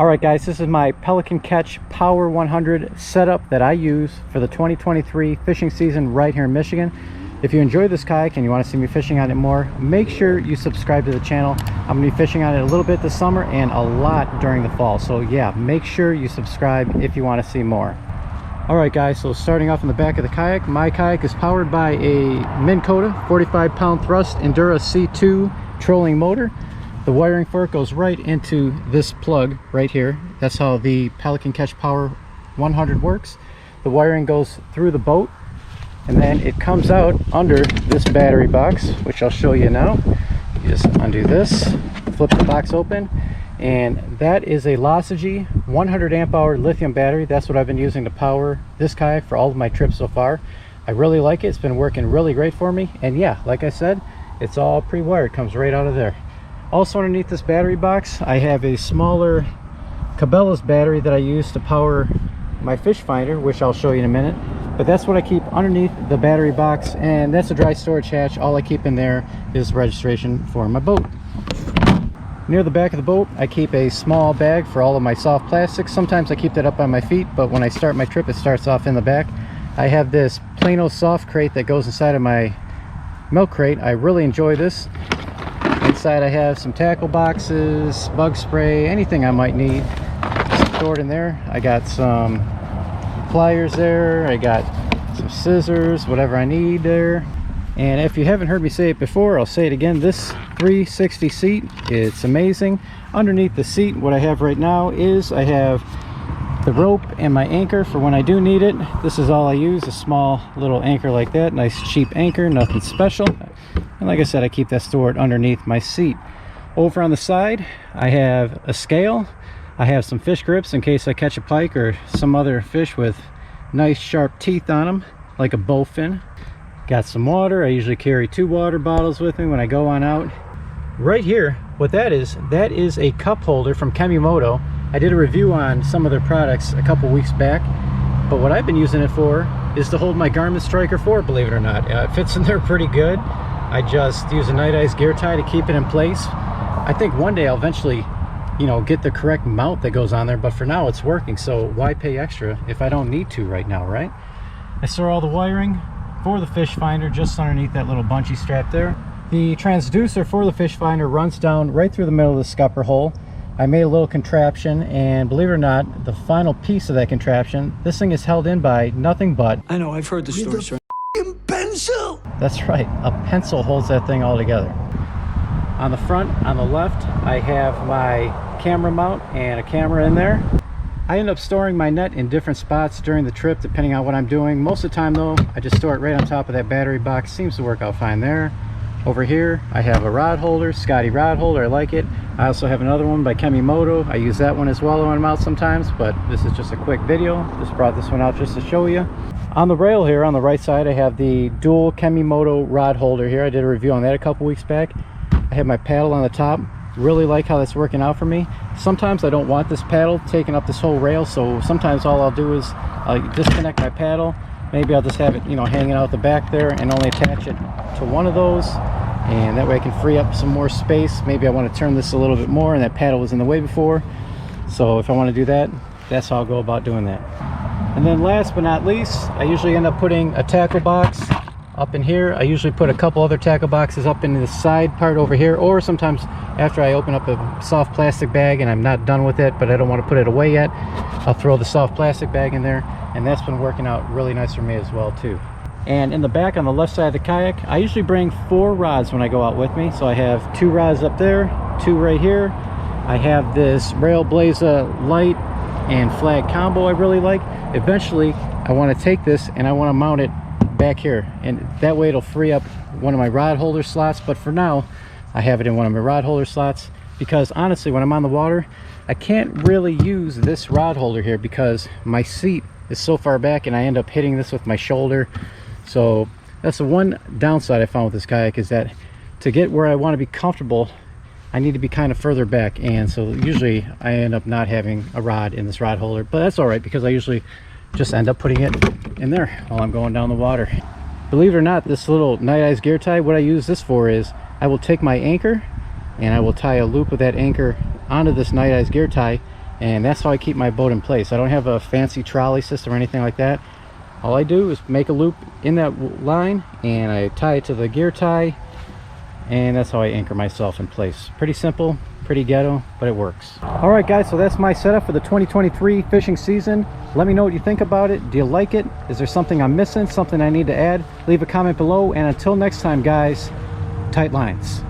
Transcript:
Alright guys, this is my Pelican Catch Power 100 setup that I use for the 2023 fishing season right here in Michigan. If you enjoy this kayak and you want to see me fishing on it more, make sure you subscribe to the channel. I'm going to be fishing on it a little bit this summer and a lot during the fall. So yeah, make sure you subscribe if you want to see more. Alright guys, so starting off in the back of the kayak, my kayak is powered by a Minn Kota 45-pound thrust Endura C2 trolling motor. The wiring for it goes right into this plug right here. That's how the Pelican Catch Power 100 works. The wiring goes through the boat and then it comes out under this battery box, which I'll show you now. You just undo this, flip the box open, and that is a LOSSIGY 100 amp hour lithium battery. That's what I've been using to power this kayak for all of my trips so far. I really like it. It's been working really great for me, and yeah, like I said, it's all pre-wired, comes right out of there. Also underneath this battery box, I have a smaller Cabela's battery that I use to power my fish finder, which I'll show you in a minute. But that's what I keep underneath the battery box, and that's a dry storage hatch. All I keep in there is registration for my boat. Near the back of the boat, I keep a small bag for all of my soft plastics. Sometimes I keep that up on my feet, but when I start my trip, it starts off in the back. I have this Plano soft crate that goes inside of my milk crate. I really enjoy this. Inside I have some tackle boxes, bug spray, anything I might need stored in there. I got some pliers there, I got some scissors, whatever I need there. And if you haven't heard me say it before, I'll say it again. This 360 seat, it's amazing. Underneath the seat, what I have right now is I have the rope and my anchor for when I do need it. This is all I use, a small little anchor like that. Nice cheap anchor, nothing special. And like I said, I keep that stored underneath my seat. Over on the side, I have a scale. I have some fish grips in case I catch a pike or some other fish with nice sharp teeth on them, like a bowfin. Got some water. I usually carry 2 water bottles with me when I go on out. Right here, what that is a cup holder from Chemimoto. I did a review on some of their products a couple weeks back, but what I've been using it for is to hold my Garmin Striker 4, believe it or not. It fits in there pretty good. I just use a night ice gear tie to keep it in place. I think one day I'll eventually, get the correct mount that goes on there, but for now it's working, so why pay extra if I don't need to right now, right? I store all the wiring for the fish finder just underneath that little bungee strap there. The transducer for the fish finder runs down right through the middle of the scupper hole. I made a little contraption, and believe it or not, the final piece of that contraption, this thing is held in by nothing but... I know, I've heard the story, sir. Pencil! That's right, a pencil holds that thing all together. On the front, on the left, I have my camera mount and a camera in there. I end up storing my net in different spots during the trip, depending on what I'm doing. Most of the time, though, I just store it right on top of that battery box. Seems to work out fine there. Over here, I have a rod holder, Scotty rod holder. I like it. I also have another one by Chemimoto. I use that one as well when I'm out sometimes, but this is just a quick video. Just brought this one out just to show you. On the rail here, on the right side, I have the dual Chemimoto rod holder here. I did a review on that a couple weeks back. I have my paddle on the top. Really like how that's working out for me. Sometimes I don't want this paddle taking up this whole rail, so sometimes all I'll do is I'll disconnect my paddle. Maybe I'll just have it, hanging out the back there and only attach it to one of those, and that way I can free up some more space. Maybe I want to turn this a little bit more, and that paddle was in the way before. So if I want to do that, that's how I'll go about doing that. And then last but not least, I usually end up putting a tackle box up in here. I usually put a couple other tackle boxes up in the side part over here, or sometimes after I open up a soft plastic bag and I'm not done with it, but I don't want to put it away yet, I'll throw the soft plastic bag in there, and that's been working out really nice for me as well too. And in the back on the left side of the kayak, I usually bring 4 rods when I go out with me. So I have 2 rods up there, 2 right here. I have this Railblaza light and flag combo I really like. Eventually I want to take this and I want to mount it back here, and that way it'll free up one of my rod holder slots. But for now I have it in one of my rod holder slots, because honestly when I'm on the water I can't really use this rod holder here because my seat is so far back and I end up hitting this with my shoulder. So that's the one downside I found with this kayak, is that to get where I want to be comfortable I need to be kind of further back, and so usually I end up not having a rod in this rod holder, but that's all right because I usually just end up putting it in there while I'm going down the water. Believe it or not, this little night ice gear tie, what I use this for is I will take my anchor and I will tie a loop of that anchor onto this night ice gear tie, and that's how I keep my boat in place. I don't have a fancy trolley system or anything like that. All I do is make a loop in that line and I tie it to the gear tie, and that's how I anchor myself in place. Pretty simple, pretty ghetto, but it works. All right guys, so that's my setup for the 2023 fishing season. Let me know what you think about it. Do you like it? Is there something I'm missing, something I need to add? Leave a comment below, and until next time guys, tight lines.